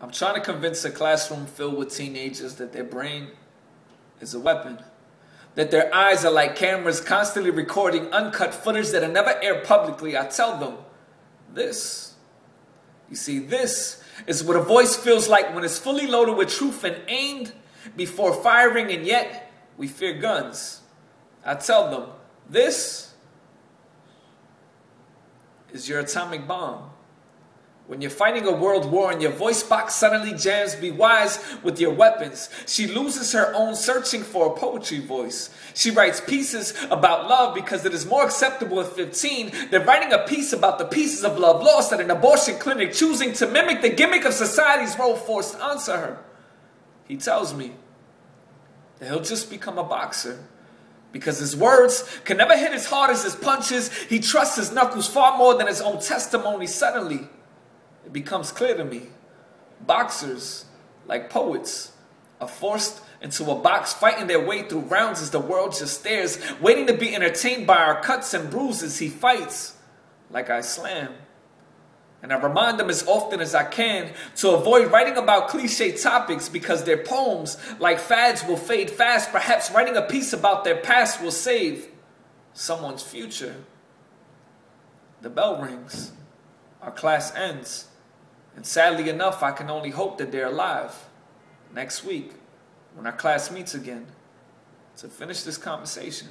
I'm trying to convince a classroom filled with teenagers that their brain is a weapon. That their eyes are like cameras constantly recording uncut footage that are never aired publicly. I tell them, this is what a voice feels like when it's fully loaded with truth and aimed before firing, and yet we fear guns. I tell them, this is your atomic bomb. When you're fighting a world war and your voice box suddenly jams, be wise with your weapons. She loses her own searching for a poetry voice. She writes pieces about love because it is more acceptable at 15 than writing a piece about the pieces of love lost at an abortion clinic, choosing to mimic the gimmick of society's role forced onto her. He tells me that he'll just become a boxer. Because his words can never hit as hard as his punches. He trusts his knuckles far more than his own testimony. Suddenly, it becomes clear to me. Boxers, like poets, are forced into a box, fighting their way through rounds as the world just stares, waiting to be entertained by our cuts and bruises. He fights like I slam. And I remind them as often as I can to avoid writing about cliche topics, because their poems, like fads, will fade fast. Perhaps writing a piece about their past will save someone's future. The bell rings. Our class ends. And sadly enough, I can only hope that they're alive next week when our class meets again to finish this conversation.